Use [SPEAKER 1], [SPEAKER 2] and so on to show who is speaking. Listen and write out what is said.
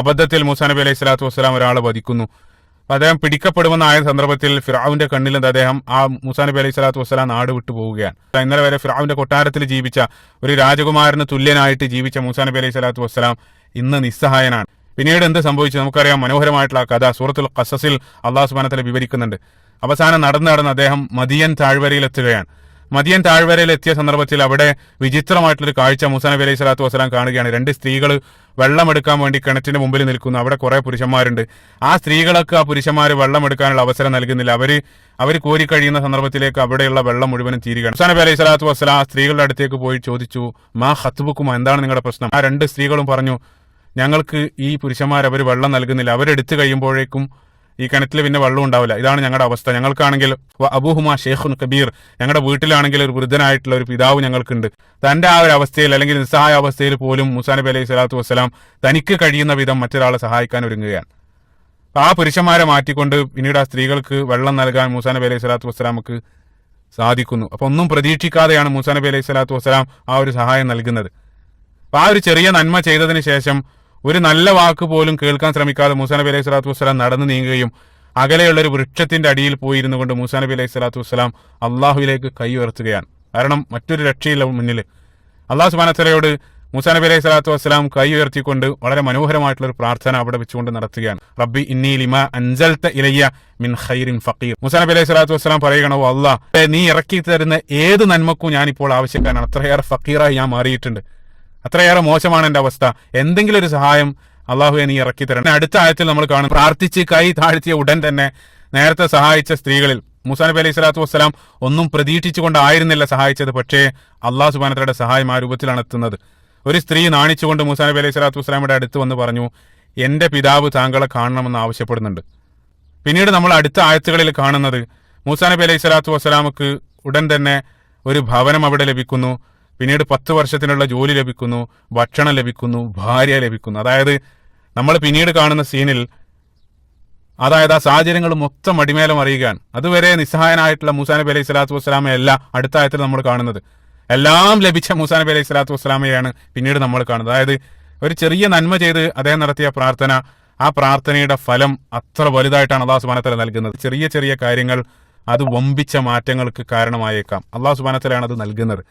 [SPEAKER 1] അബദ്ധത്തിൽ മൂസാ നബി അലൈഹി സ്വലാത്തു വസ്സലാം ഒരാളെ വധിക്കുന്നു. അദ്ദേഹം പിടിക്കപ്പെടുമെന്ന ആയ സന്ദർഭത്തിൽ ഫിർഔന്റെ കണ്ണിൽ അദ്ദേഹം ആ മൂസാ നബി അലൈഹി സ്വലാത്തു വസ്സലാം നാട് വിട്ടു പോവുകയാണ്. ഇന്നലെ വരെ ഫിർഔന്റെ കൊട്ടാരത്തിൽ ജീവിച്ച ഒരു രാജകുമാരന് തുല്യനായിട്ട് ജീവിച്ച മൂസാ നബി അലൈഹി സ്വലാത്തു വസ്സലാം ഇന്ന് നിസ്സഹായനാണ്. പിന്നീട് എന്ത് സംഭവിച്ചു നമുക്കറിയാം. മനോഹരമായിട്ടുള്ള ആ കഥ സൂറത്തുൽ ഖസസിൽ അള്ളാഹു സുബ്ഹാനഹു വ തആല വിവരിക്കുന്നുണ്ട്. അവസാനം നടന്ന് അദ്ദേഹം മദിയൻ താഴ്വരയിൽ എത്തുകയാണ്. മദിയൻ താഴ്വരയിൽ എത്തിയ സന്ദർഭത്തിൽ അവിടെ വിചിത്രമായിട്ടുള്ളൊരു കാഴ്ച മൂസാ നബി അലൈഹി സ്വലാത്തു വസ്സലാം കാണുകയാണ്. 2 സ്ത്രീകൾ വെള്ളമെടുക്കാൻ വേണ്ടി കിണറ്റിന് മുമ്പിൽ നിൽക്കുന്നു. അവിടെ കുറെ പുരുഷന്മാരുണ്ട്. ആ സ്ത്രീകളൊക്കെ ആ പുരുഷന്മാർ വെള്ളമെടുക്കാനുള്ള അവസരം നൽകുന്നില്ല. അവർ കോരി കഴിയുന്ന സന്ദർഭത്തിലേക്ക് അവിടെയുള്ള വെള്ളം മുഴുവനും തീരുകയാണ്. മൂസാ നബി അലൈഹി സ്വലാത്തു വസ്സലാം ആ സ്ത്രീകളുടെ അടുത്തേക്ക് പോയി ചോദിച്ചു, മാ ഖത്ബുക്കും, എന്താണ് നിങ്ങളുടെ പ്രശ്നം? ആ 2 സ്ത്രീകളും പറഞ്ഞു, ഞങ്ങൾക്ക് ഈ പുരുഷന്മാർ അവർ വെള്ളം നൽകുന്നില്ല. അവരെടുത്ത് കഴിയുമ്പോഴേക്കും ഈ കിണറ്റിൽ പിന്നെ വെള്ളം ഉണ്ടാവില്ല. ഇതാണ് ഞങ്ങളുടെ അവസ്ഥ. ഞങ്ങൾക്കാണെങ്കിൽ അബൂഹുമാ ഷെയ്ഖുൻ കബീർ, ഞങ്ങളുടെ വീട്ടിലാണെങ്കിൽ ഒരു വൃദ്ധനായിട്ടുള്ള ഒരു പിതാവ് ഞങ്ങൾക്കുണ്ട്. തന്റെ ആ ഒരു അവസ്ഥയിൽ അല്ലെങ്കിൽ നിസ്സഹായ അവസ്ഥയിൽ പോലും മൂസാ നബി അലൈഹി സ്വലാത്തു വസ്സലാം തനിക്ക് കഴിയുന്ന വിധം മറ്റൊരാളെ സഹായിക്കാൻ ഒരുങ്ങുകയാണ്. ആ പുരുഷന്മാരെ മാറ്റിക്കൊണ്ട് പിന്നീട് ആ സ്ത്രീകൾക്ക് വെള്ളം നൽകാൻ മൂസാ നബി അലൈഹി സ്വലാത്തു വസ്സലാമക്ക് സാധിക്കുന്നു. അപ്പൊ ഒന്നും പ്രതീക്ഷിക്കാതെയാണ് മൂസാ നബി അലൈഹി സ്വലാത്തു വസ്സലാം ആ ഒരു സഹായം നൽകുന്നത്. അപ്പൊ ആ ഒരു ചെറിയ നന്മ ചെയ്തതിന് ശേഷം ഒരു നല്ല വാക്ക് പോലും കേൾക്കാൻ ശ്രമിക്കാതെ മൂസാ നബി അലൈഹി സ്വലാത്തു വസ്സലാം നടന്നു നീങ്ങുകയും അകലെയുള്ള ഒരു വൃക്ഷത്തിന്റെ അടിയിൽ പോയിരുന്നു കൊണ്ട് മൂസാ നബി അലൈഹി സ്വലാത്തു വസ്സലാം അള്ളാഹുവിലേക്ക് കൈ ഉയർത്തുകയാണ്. കാരണം മറ്റൊരു രക്ഷയില്ല മുന്നിൽ. അള്ളാഹു സുബ്ഹാനഹു വ തആലയോട് മൂസാ നബി അലൈഹി സ്വലാത്തു വസ്സലാം കൈ ഉയർത്തിക്കൊണ്ട് വളരെ മനോഹരമായിട്ടുള്ള ഒരു പ്രാർത്ഥന അവിടെ വെച്ചുകൊണ്ട് നടത്തുകയാണ്. റബ്ബി ഇന്നി ലിമാ അൻസൽത ഇലയ്യ മിൻ ഖൈറിൻ ഫഖീർ. മൂസാ നബി അലൈഹി സ്വലാത്തു വസ്സലാം പറയുകയാണ്, ഓ അല്ലാഹ്, നീ ഇറക്കി തരുന്ന ഏത് നന്മക്കും ഞാൻ ഇപ്പോൾ ആവശ്യക്കാരനാണ്. അത്രയേറെ ഫക്കീറായി ഞാൻ മാറിയിട്ടുണ്ട്. അത്രയേറെ മോശമാണ് എന്റെ അവസ്ഥ. എന്തെങ്കിലും ഒരു സഹായം അള്ളാഹുവെ നീ ഇറക്കി തരണം. അടുത്ത ആയത്തിൽ നമ്മൾ കാണും, പ്രാർത്ഥിച്ച് കൈ താഴ്ത്തിയ ഉടൻ തന്നെ നേരത്തെ സഹായിച്ച സ്ത്രീകളിൽ മൂസാ നബി അലൈഹി സ്വലാത്തു വസ്സലാം ഒന്നും പ്രതീക്ഷിച്ചുകൊണ്ടായിരുന്നില്ല സഹായിച്ചത്. പക്ഷേ അള്ളാഹു സുബ്ഹാനഹു വ തആലയുടെ സഹായം ആ രൂപത്തിലാണ് എത്തുന്നത്. ഒരു സ്ത്രീ നാണിച്ചുകൊണ്ട് മൂസാ നബി അലൈഹി സ്വലാത്തു വസ്സലാമിന്റെ അടുത്ത് വന്ന് പറഞ്ഞു, എന്റെ പിതാവ് താങ്കളെ കാണണമെന്ന് ആവശ്യപ്പെടുന്നുണ്ട്. പിന്നീട് നമ്മൾ അടുത്ത ആയത്തുകളിൽ കാണുന്നത് മൂസാ നബി അലൈഹി സ്വലാത്തു വസ്സലാമക്ക് ഉടൻ തന്നെ ഒരു ഭവനം അവിടെ ലഭിക്കുന്നു. പിന്നീട് 10 വർഷത്തിനുള്ള ജോലി ലഭിക്കുന്നു, ഭക്ഷണം ലഭിക്കുന്നു, ഭാര്യ ലഭിക്കുന്നു. അതായത് നമ്മൾ പിന്നീട് കാണുന്ന സീനിൽ അതായത് ആ സാഹചര്യങ്ങൾ മൊത്തം അടിമേലം അറിയുകയാണ്. അതുവരെ നിസ്സഹായനായിട്ടുള്ള മൂസാ നബി അലൈഹി സ്വലാത്തു വസ്സലാമയല്ല അടുത്ത ആയത്തിൽ നമ്മൾ കാണുന്നത്. എല്ലാം ലഭിച്ച മൂസാ നബി അലൈഹി സ്വലാത്തു വസ്സലാമയാണ് പിന്നീട് നമ്മൾ കാണുന്നത്. അതായത് ഒരു ചെറിയ നന്മ ചെയ്ത് അദ്ദേഹം നടത്തിയ പ്രാർത്ഥന, ആ പ്രാർത്ഥനയുടെ ഫലം അത്ര വലുതായിട്ടാണ് അള്ളാഹു സുബ്ഹാനഹു വ തആല നൽകുന്നത്. ചെറിയ ചെറിയ കാര്യങ്ങൾ അത് വമ്പിച്ച മാറ്റങ്ങൾക്ക് കാരണമായേക്കാം. അള്ളാഹു സുബ്ഹാനഹു വ തആലയാണ് അത് നൽകുന്നത്.